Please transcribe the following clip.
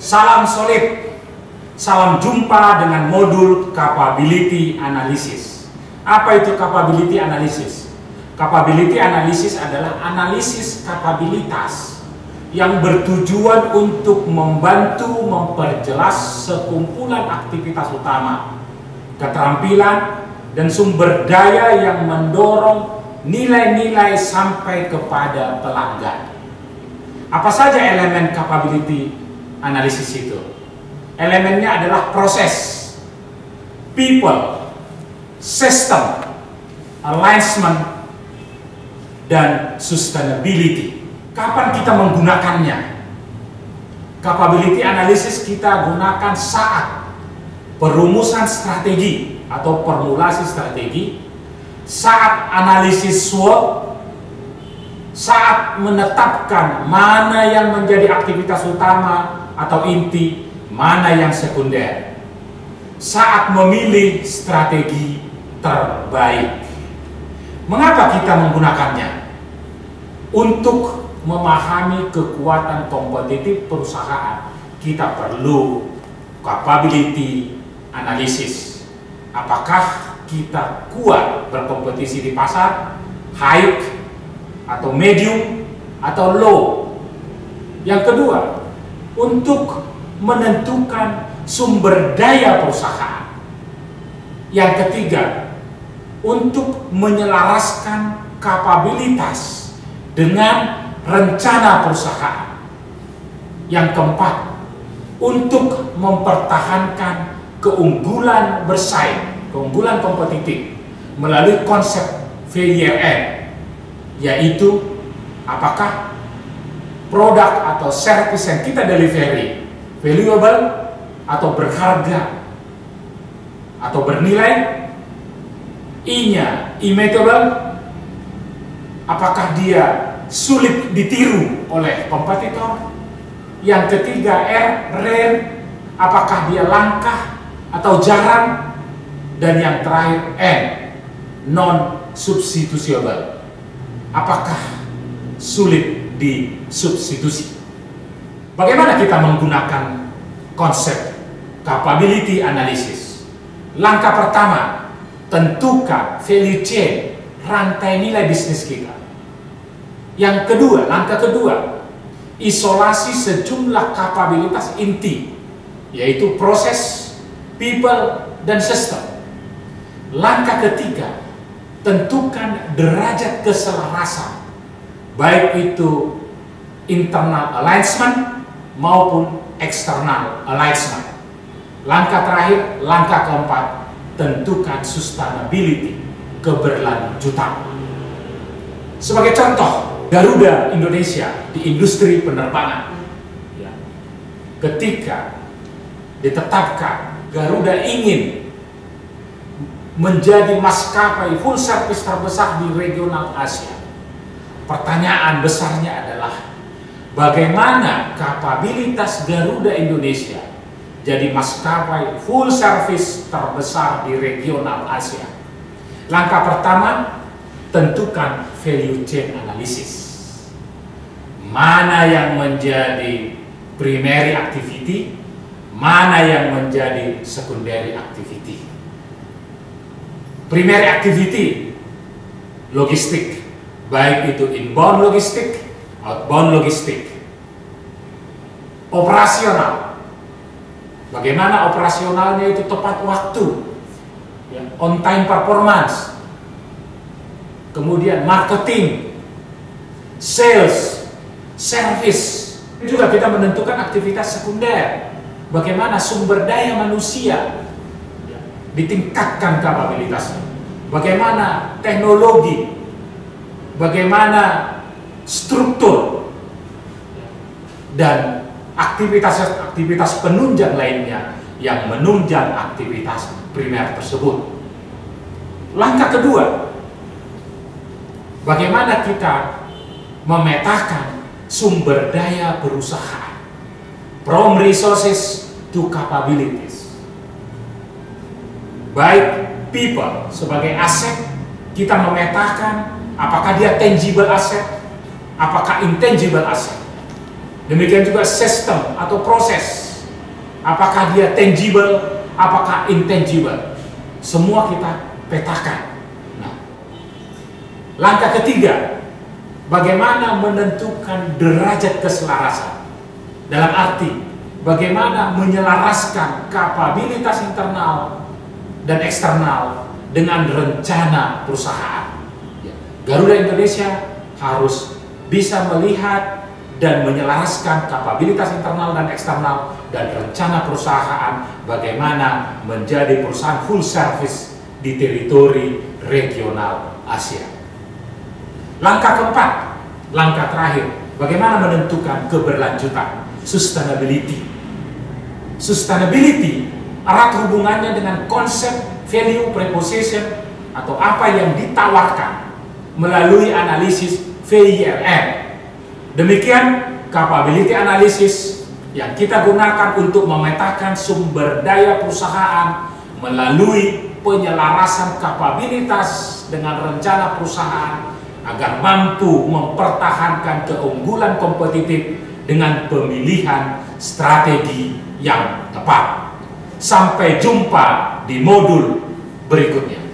Salam solid, salam jumpa dengan modul capability analysis. Apa itu capability analysis? Capability analysis adalah analisis kapabilitas yang bertujuan untuk membantu memperjelas sekumpulan aktivitas utama, keterampilan, dan sumber daya yang mendorong nilai-nilai sampai kepada pelanggan. Apa saja elemen capability analisis itu? Elemennya adalah proses, people, system, alignment, dan sustainability. Kapan kita menggunakannya? Capability analysis kita gunakan saat perumusan strategi atau formulasi strategi, saat analisis SWOT, saat menetapkan mana yang menjadi aktivitas utama atau inti, mana yang sekunder, saat memilih strategi terbaik. Mengapa kita menggunakannya? Untuk memahami kekuatan kompetitif perusahaan, kita perlu capability analysis. Apakah kita kuat berkompetisi di pasar, high atau medium atau low? Yang kedua, untuk menentukan sumber daya perusahaan. Yang ketiga, untuk menyelaraskan kapabilitas dengan rencana perusahaan. Yang keempat, untuk mempertahankan keunggulan bersaing, keunggulan kompetitif melalui konsep VYR, yaitu apakah produk atau service yang kita delivery valuable atau berharga atau bernilai, I-nya immutable, apakah dia sulit ditiru oleh kompetitor. Yang ketiga R, rare, apakah dia langka atau jarang. Dan yang terakhir N, non substitusible, apakah sulit disubstitusi. Bagaimana kita menggunakan konsep capability analysis? Langkah pertama, tentukan value chain, rantai nilai bisnis kita. Yang kedua, langkah kedua, isolasi sejumlah kapabilitas inti, yaitu proses, people, dan sistem. Langkah ketiga, tentukan derajat keselarasan, baik itu internal alignment maupun external alignment. Langkah terakhir, langkah keempat, tentukan sustainability, keberlanjutan. Sebagai contoh, Garuda Indonesia di industri penerbangan, ya, ketika ditetapkan Garuda ingin menjadi maskapai full service terbesar di regional Asia, pertanyaan besarnya adalah bagaimana kapabilitas Garuda Indonesia jadi maskapai full service terbesar di regional Asia. Langkah pertama, tentukan value chain analysis. Mana yang menjadi primary activity, mana yang menjadi secondary activity. Primary activity, logistik, baik itu inbound logistik, outbound logistik. Operasional, bagaimana operasionalnya itu tepat waktu, ya, on time performance. Kemudian marketing, sales, service. Juga kita menentukan aktivitas sekunder, bagaimana sumber daya manusia ditingkatkan kapabilitasnya, bagaimana teknologi, bagaimana struktur, dan aktivitas penunjang lainnya yang menunjang aktivitas primer tersebut. Langkah kedua, bagaimana kita memetakan sumber daya perusahaan, from resources to capabilities. Baik people sebagai aset, kita memetakan apakah dia tangible asset, apakah intangible asset. Demikian juga sistem atau proses, apakah dia tangible, apakah intangible. Semua kita petakan. Nah, langkah ketiga, bagaimana menentukan derajat keselarasan. Dalam arti, bagaimana menyelaraskan kapabilitas internal dan eksternal dengan rencana perusahaan. Garuda Indonesia harus bisa melihat dan menyelaraskan kapabilitas internal dan eksternal dan rencana perusahaan bagaimana menjadi perusahaan full service di teritori regional Asia. Langkah keempat, langkah terakhir, bagaimana menentukan keberlanjutan, sustainability. Sustainability erat hubungannya dengan konsep value proposition atau apa yang ditawarkan melalui analisis VILM. Demikian capability analysis yang kita gunakan untuk memetakan sumber daya perusahaan melalui penyelarasan kapabilitas dengan rencana perusahaan agar mampu mempertahankan keunggulan kompetitif dengan pemilihan strategi yang tepat. Sampai jumpa di modul berikutnya.